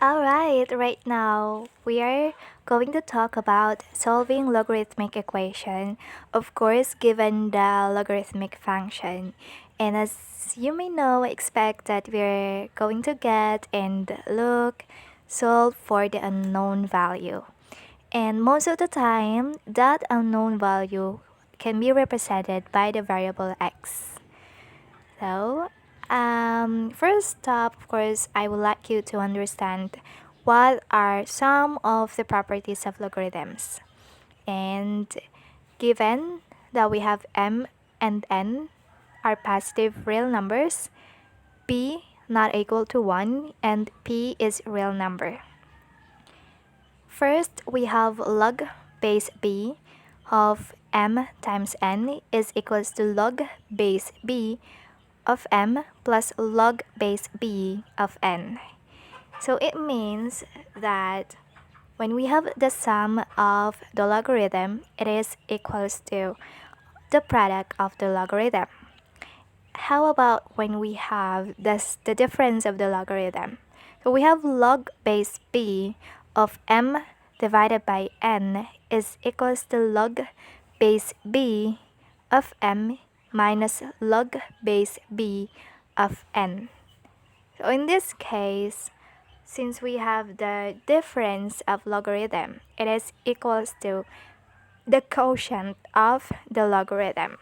Alright, right now we are going to talk about solving logarithmic equation, of course given the logarithmic function. And as you may know, expect that we're going to get and solve for the unknown value. And most of the time, that unknown value can be represented by the variable x. So, first up, of course, I would like you to understand what are some of the properties of logarithms. And given that we have m and n are positive real numbers, p not equal to 1, and p is real number. First, we have log base b of m times n is equals to log base b of m plus log base b of n. So it means that when we have the sum of the logarithm, it is equals to the product of the logarithm. How about when we have the difference of the logarithm? So we have log base b of m divided by n is equals to log base b of m minus log base b of n. So in this case, since we have the difference of logarithm, it is equals to the quotient of the logarithm.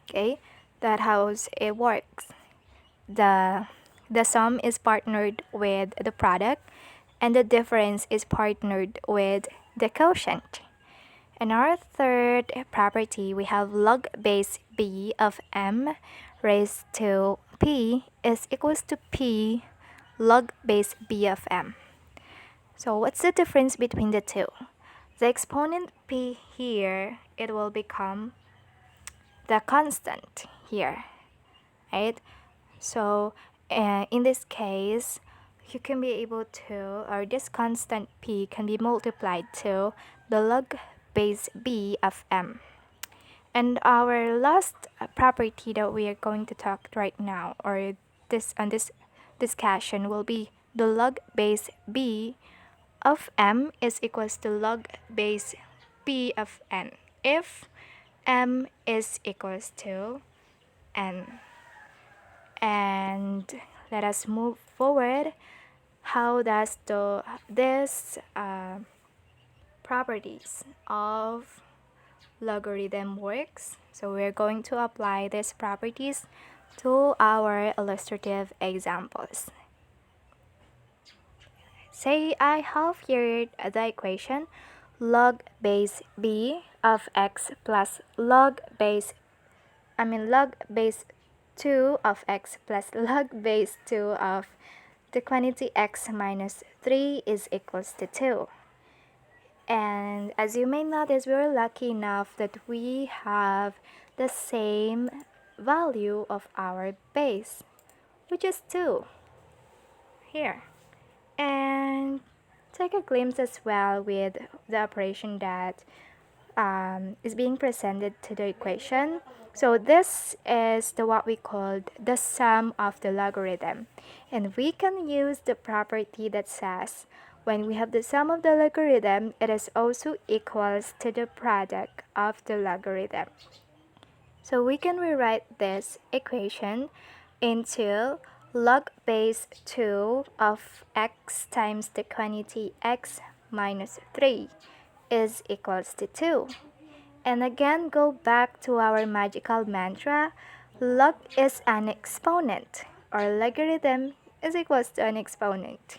Okay, that's how it works. The sum is partnered with the product, and the difference is partnered with the quotient. In our third property, we have log base b of m raised to p is equals to p log base b of m. So what's the difference between the two? The exponent p here, it will become the constant here, right? So in this case, you can be able to, or this constant p can be multiplied to the log base b of m. And our last property that we are going to talk right now, or this discussion, will be the log base b of m is equals to log base b of n if m is equals to n. And let us move forward. How does this properties of logarithm works? So we're going to apply these properties to our illustrative examples. Say I have here the equation log base b of x plus log base 2 of x plus log base 2 of the quantity x minus 3 is equals to 2. And as you may notice, we were lucky enough that we have the same value of our base, which is 2 here. And take a glimpse as well with the operation that is being presented to the equation. So this is what we call the sum of the logarithm. And we can use the property that says when we have the sum of the logarithm, it is also equals to the product of the logarithm. So we can rewrite this equation into log base 2 of x times the quantity x minus 3 is equals to 2. And again, go back to our magical mantra, log is an exponent, or logarithm is equals to an exponent.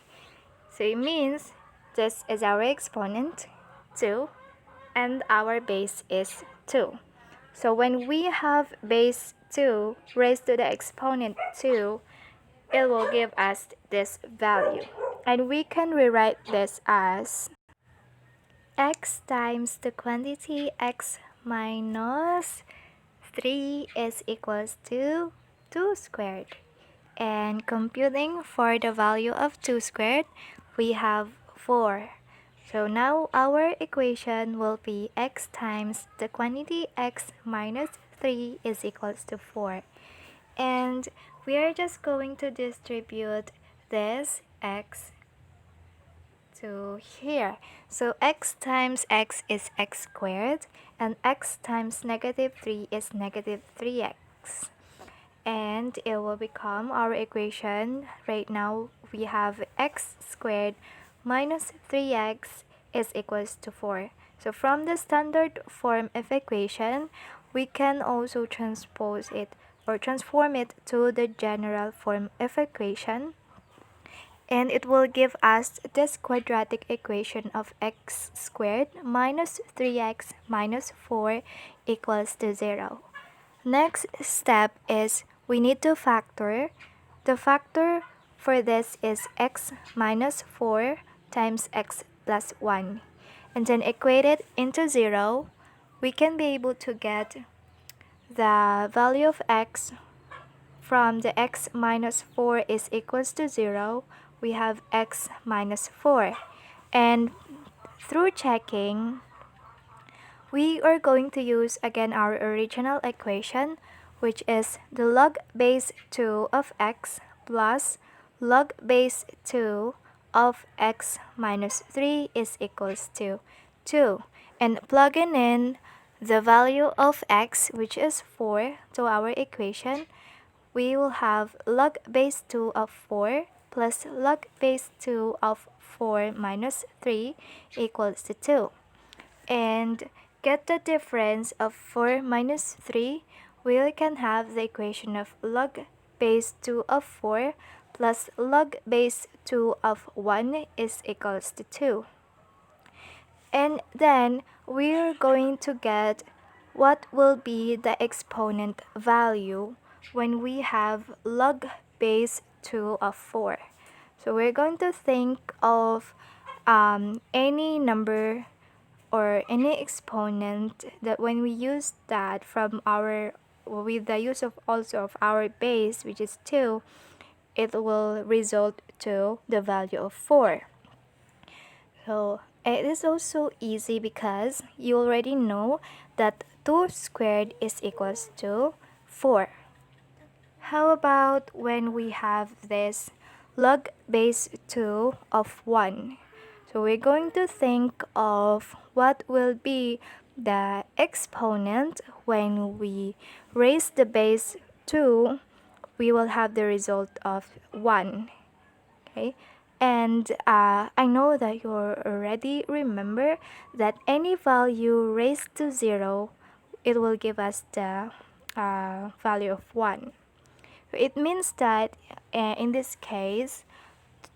So it means this is our exponent, 2, and our base is 2. So when we have base 2 raised to the exponent 2, it will give us this value. And we can rewrite this as x times the quantity x minus 3 is equals to 2 squared. And computing for the value of 2 squared, we have 4. So now our equation will be x times the quantity x minus 3 is equals to 4. And we are just going to distribute this x So here, so x times x is x squared, and x times negative 3 is negative 3x. And it will become our equation. Right now, we have x squared minus 3x is equals to 4. So from the standard form of equation, we can also transpose it or transform it to the general form of equation, and it will give us this quadratic equation of x squared minus 3x minus 4 equals to 0. Next step is we need to factor. The factor for this is x minus 4 times x plus 1. And then equate it into 0. We can be able to get the value of x from the x minus 4 is equals to 0. We have x minus 4. And through checking, we are going to use again our original equation, which is the log base 2 of x plus log base 2 of x minus 3 is equals to 2. And plugging in the value of x, which is 4, to our equation, we will have log base 2 of 4 plus log base 2 of 4 minus 3 equals to 2. And get the difference of 4 minus 3, we can have the equation of log base 2 of 4 plus log base 2 of 1 is equals to 2. And then we're going to get what will be the exponent value when we have log base 2 of 4. So we're going to think of any number or any exponent that when we use that from our, with the use of also of our base, which is 2, it will result to the value of 4. So it is also easy because you already know that 2 squared is equals to 4. How about when we have this log base 2 of 1? So we're going to think of what will be the exponent when we raise the base 2, we will have the result of 1. Okay? And I know that you already remember that any value raised to 0, it will give us the value of 1. It means that in this case,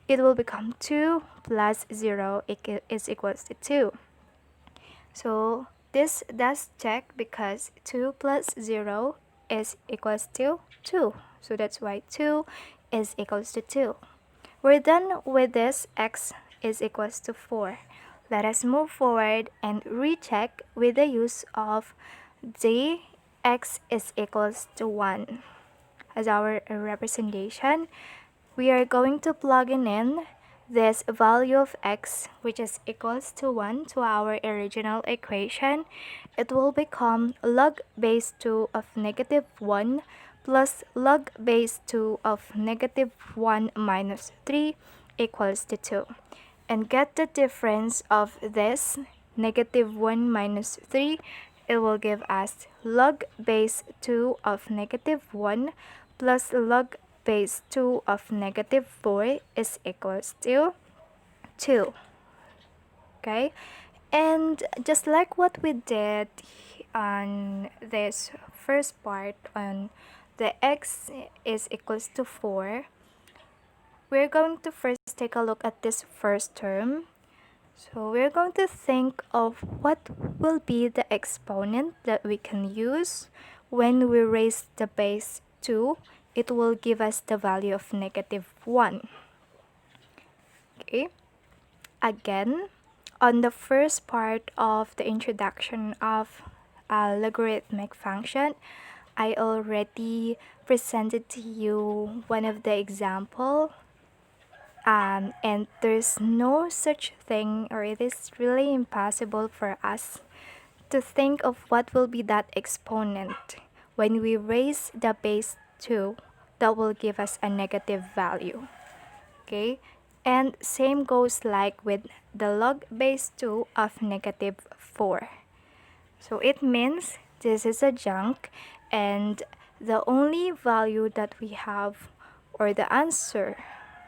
it will become 2 plus 0 is equals to 2. So this does check because 2 plus 0 is equals to 2. So that's why 2 is equals to 2. We're done with this. X is equals to 4. Let us move forward and recheck with the use of the x is equals to 1 as our representation. We are going to plug in this value of x, which is equals to 1, to our original equation. It will become log base 2 of negative 1 plus log base 2 of negative 1 minus 3 equals to 2. And get the difference of this negative 1 minus 3, it will give us log base 2 of negative 1 plus log base 2 of negative 4 is equals to 2. Okay? And just like what we did on this first part on the x is equals to 4, we're going to first take a look at this first term. So we're going to think of what will be the exponent that we can use when we raise the base 2. It will give us the value of negative 1. Okay. Again, on the first part of the introduction of a logarithmic function, I already presented to you one of the example, and there's no such thing, or it is really impossible for us to think of what will be that exponent when we raise the base 2 that will give us a negative value. Okay, And same goes like with the log base 2 of negative 4. So it means this is a junk, and the only value that we have, or the answer,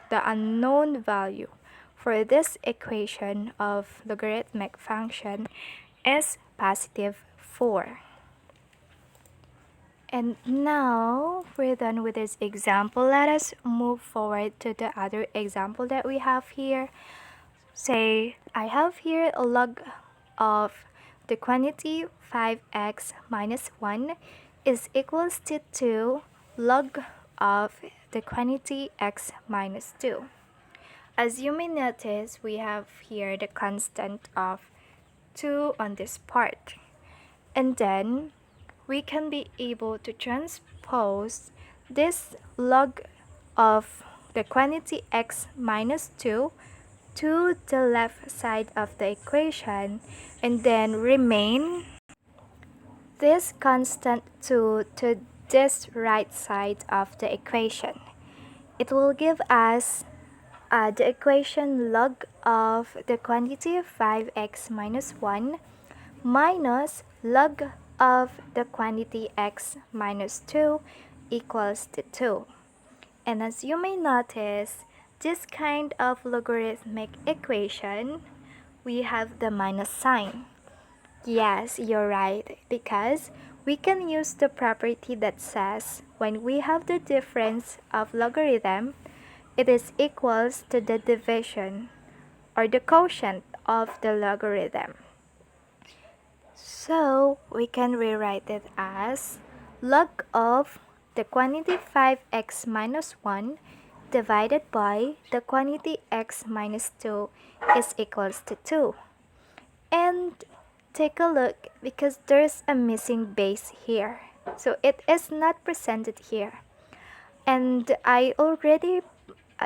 the unknown value for this equation of logarithmic function is positive 4. And now we're done with this example. Let us move forward to the other example that we have here. Say I have here a log of the quantity 5x minus 1 is equals to 2 log of the quantity x minus 2. As you may notice, we have here the constant of 2 on this part. And then we can be able to transpose this log of the quantity x minus 2 to the left side of the equation, and then remain this constant 2 to this right side of the equation. It will give us the equation log of the quantity 5x minus 1 minus log of the quantity x minus 2 equals to 2. And as you may notice, this kind of logarithmic equation, we have the minus sign. Yes, you're right, because we can use the property that says when we have the difference of logarithm, it is equals to the division or the quotient of the logarithm. So we can rewrite it as log of the quantity 5x minus 1 divided by the quantity x minus 2 is equals to 2. And take a look, because there's a missing base here, so it is not presented here. And I already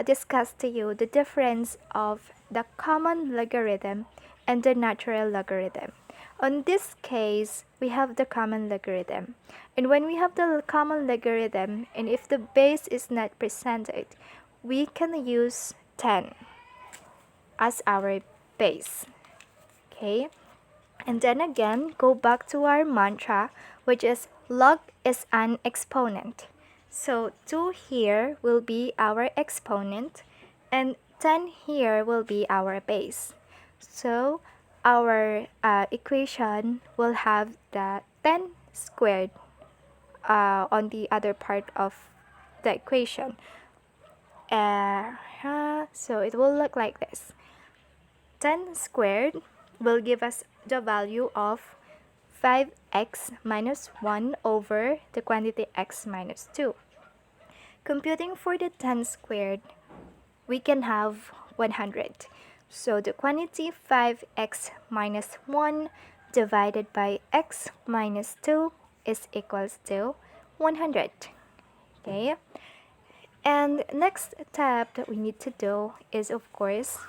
discussed to you the difference of the common logarithm and the natural logarithm. On this case, we have the common logarithm. And when we have the common logarithm, and if the base is not presented, we can use 10 as our base. Okay? And then again, go back to our mantra, which is log is an exponent. So 2 here will be our exponent, and 10 here will be our base. So our equation will have the 10 squared on the other part of the equation. So it will look like this. 10 squared will give us the value of 5x minus 1 over the quantity x minus 2. Computing for the 10 squared, we can have 100. So the quantity 5x minus 1 divided by x minus 2 is equals to 100. Okay? And next step that we need to do is, of course,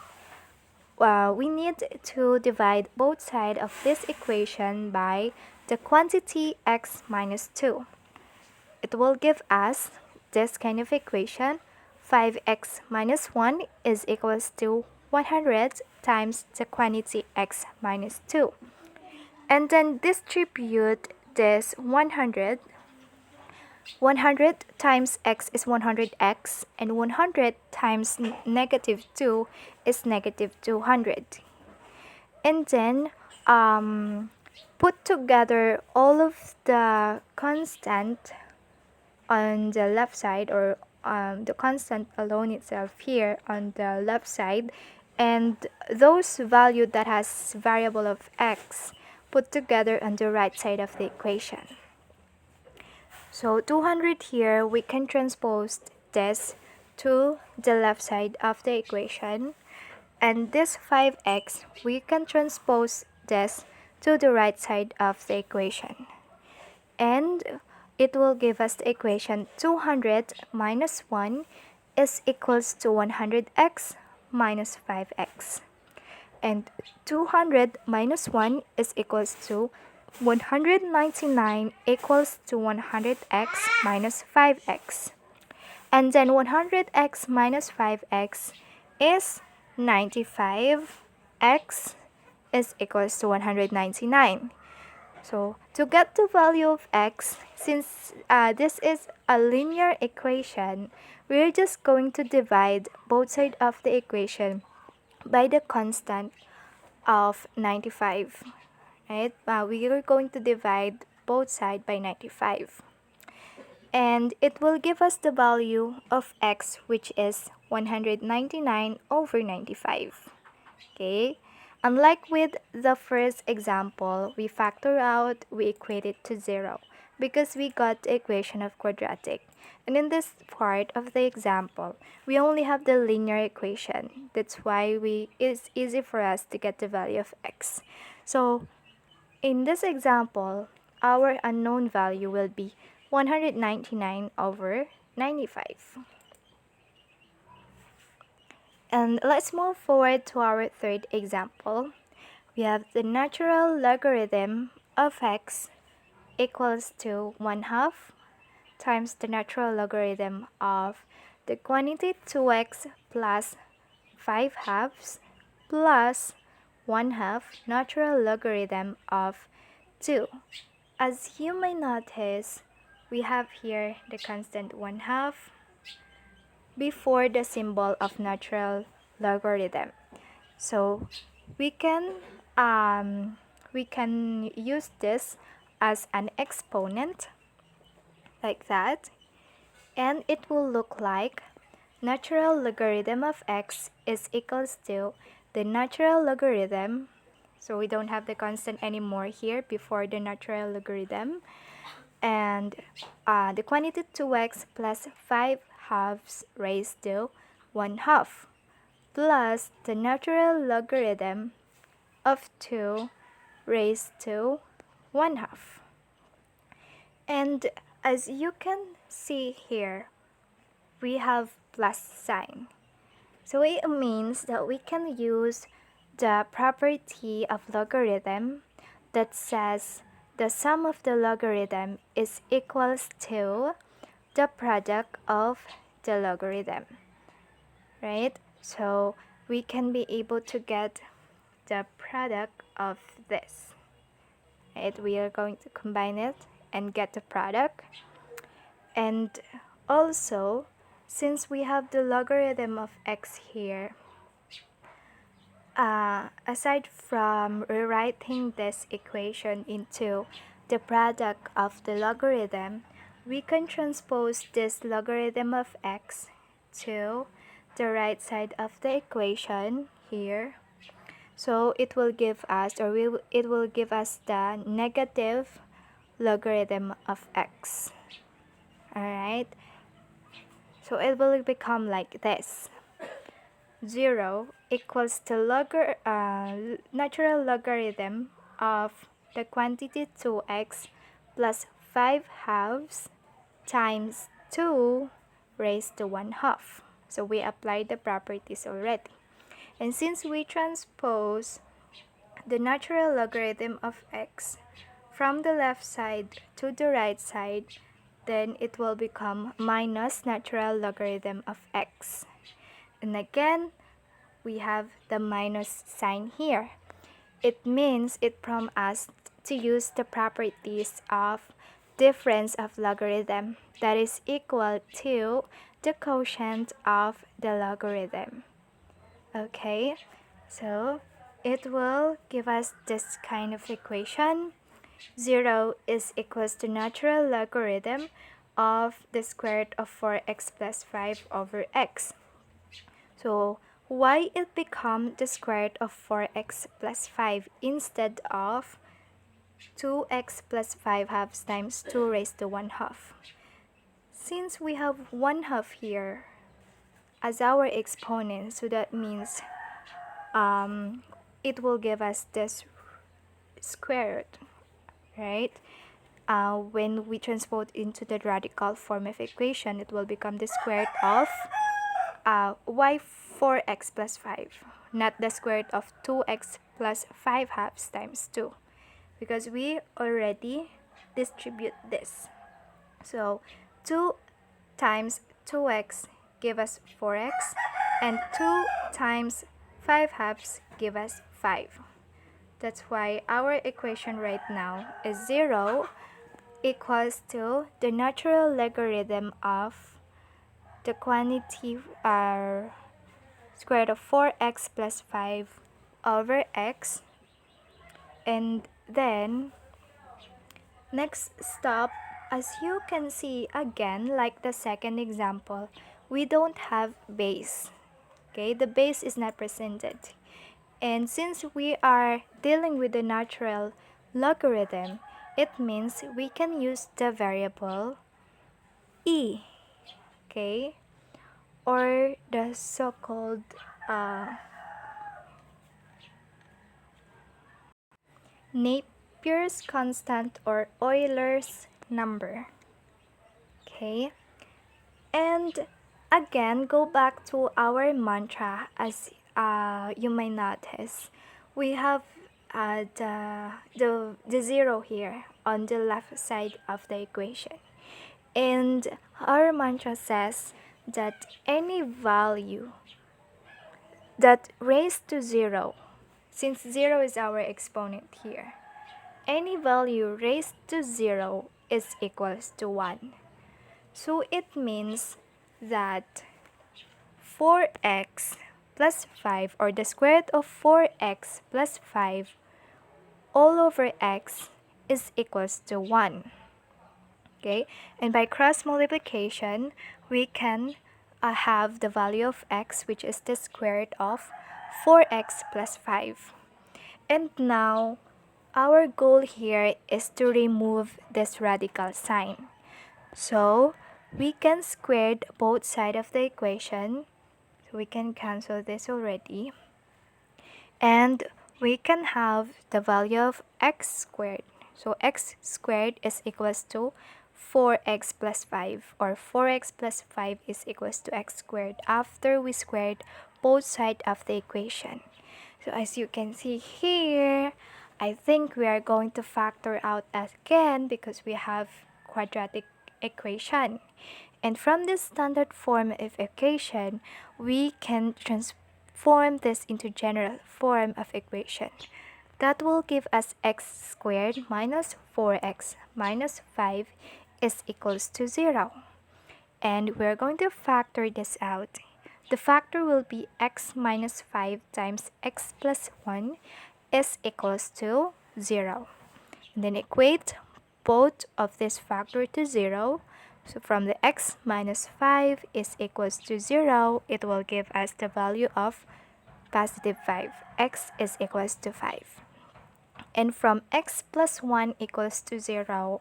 we need to divide both sides of this equation by the quantity x minus 2. It will give us this kind of equation. 5x minus 1 is equals to 100 times the quantity x minus 2. And then distribute this 100. 100 times x is 100x, and 100 times negative 2 is negative 200. And then put together all of the constant on the left side, or the constant alone itself here on the left side, and those value that has variable of x put together on the right side of the equation. So 200 here, we can transpose this to the left side of the equation, and this 5x, we can transpose this to the right side of the equation, and it will give us the equation 200 minus 1 is equals to 100x minus 5x, and 200 minus 1 is equals to 199 equals to 100x minus 5x. And then 100x minus 5x is 95. X is equals to 199. So to get the value of x, since this is a linear equation, we're just going to divide both sides of the equation by the constant of 95. Right? We are going to divide both sides by 95. And it will give us the value of x, which is 199 over 95. Okay? Unlike with the first example, we factor out, we equate it to 0 because we got the equation of quadratic. And in this part of the example, we only have the linear equation. That's why it's easy for us to get the value of x. So in this example, our unknown value will be 199 over 95. And let's move forward to our third example. We have the natural logarithm of x equals to 1/2 times the natural logarithm of the quantity 2x plus 5/2 plus 1/2 natural logarithm of 2. As you may notice, we have here the constant 1/2 before the symbol of natural logarithm. So we can use this as an exponent like that, and it will look like natural logarithm of x is equals to the natural logarithm. So we don't have the constant anymore here before the natural logarithm, and the quantity 2x plus 5/2 raised to 1/2 plus the natural logarithm of 2 raised to 1/2. And as you can see here, we have plus sign. So it means that we can use the property of logarithm that says the sum of the logarithm is equals to the product of the logarithm, right? So we can be able to get the product of this, right? We are going to combine it and get the product. And also, since we have the logarithm of x here, aside from rewriting this equation into the product of the logarithm, we can transpose this logarithm of x to the right side of the equation here. So it will give us, it will give us the negative logarithm of x. Alright, so it will become like this. 0 equals to natural logarithm of the quantity 2x plus 5/2 times 2 raised to 1/2. So we applied the properties already. And since we transpose the natural logarithm of x from the left side to the right side, then it will become minus natural logarithm of x. And again, we have the minus sign here. It means it prompts us to use the properties of difference of logarithm that is equal to the quotient of the logarithm. Okay, so it will give us this kind of equation. 0 is equals to natural logarithm of the square root of 4x plus 5 over x. So why it become the square root of 4x plus 5 instead of 2x plus 5/2 times 2 raised to 1/2? Since we have 1/2 here as our exponent, so that means it will give us this square root, right? When we transpose into the radical form of equation, it will become the square root of y 4x plus 5, not the square root of 2x plus 5/2 times 2, because we already distribute this. So 2 times 2x give us 4x, and 2 times 5 halves give us 5. That's why our equation right now is 0 equals to the natural logarithm of the quantity square root of 4x plus 5 over x. And then next step, as you can see again, like the second example, we don't have base. Okay, the base is not presented. And since we are dealing with the natural logarithm, it means we can use the variable e, okay, or the so-called Napier's constant or Euler's number. Okay, and again, go back to our mantra. As you may notice, we have the zero here on the left side of the equation, and our mantra says that any value that raised to 0, since 0 is our exponent here, any value raised to 0 is equals to 1. So it means that 4x plus 5, or the square root of 4x plus 5 all over x is equals to 1. Okay, and by cross multiplication, we can have the value of x, which is the square root of 4x plus 5. And now, our goal here is to remove this radical sign. So, we can square both sides of the equation. So, we can cancel this already. And we can have the value of x squared. So, x squared is equals to 4x plus 5, or 4x plus 5 is equals to x squared after we squared both sides of the equation. So as you can see here, I think we are going to factor out again because we have quadratic equation. And from this standard form of equation, we can transform this into general form of equation. That will give us x squared minus 4x minus 5 is equals to 0. And we're going to factor this out. The factor will be x minus 5 times x plus 1 is equals to 0. And then equate both of this factor to 0. So from the x minus 5 is equals to 0, it will give us the value of positive 5. X is equals to 5. And from x plus 1 equals to 0,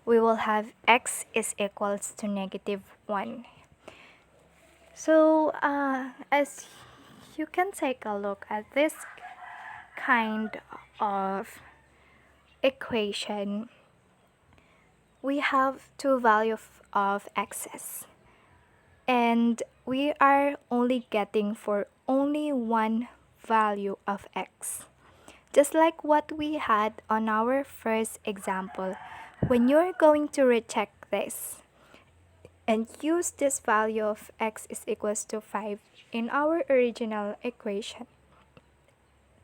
we will have x is equals to negative 1. So as you can take a look at this kind of equation, we have two values of x's, and we are only getting for only one value of x. Just like what we had on our first example, when you're going to recheck this and use this value of x is equals to 5 in our original equation,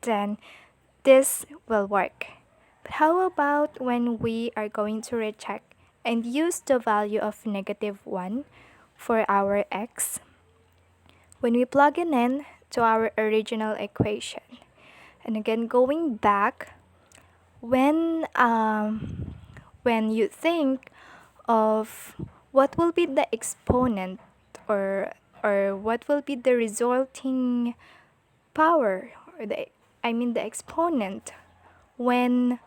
then this will work. But how about when we are going to recheck and use the value of negative 1 for our x? When we plug it in to our original equation, and again going back, when you think of what will be the exponent, or what will be the resulting power, or the exponent when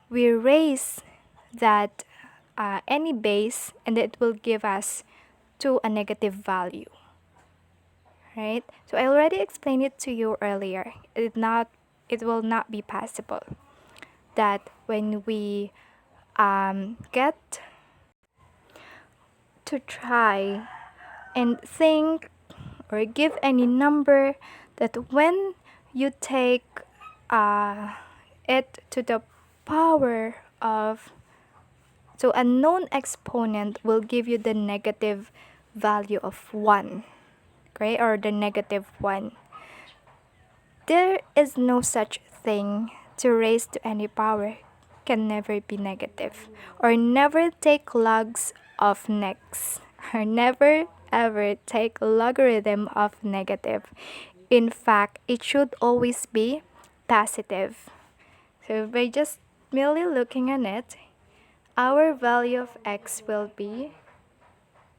we raise that any base, and it will give us to a negative value, right? So I already explained it to you earlier. It will not be possible that when we get to try and think or give any number, that when you take it to the power of, so a known exponent will give you the negative value of 1. okay, or the negative one. There is no such thing to raise to any power can never be negative, or never take logs of next, or never ever take logarithm of negative. In fact, it should always be positive. So by just merely looking at it, our value of x will be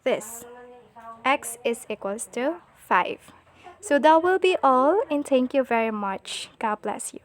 this. X is equals to 5. So that will be all, and thank you very much. God bless you.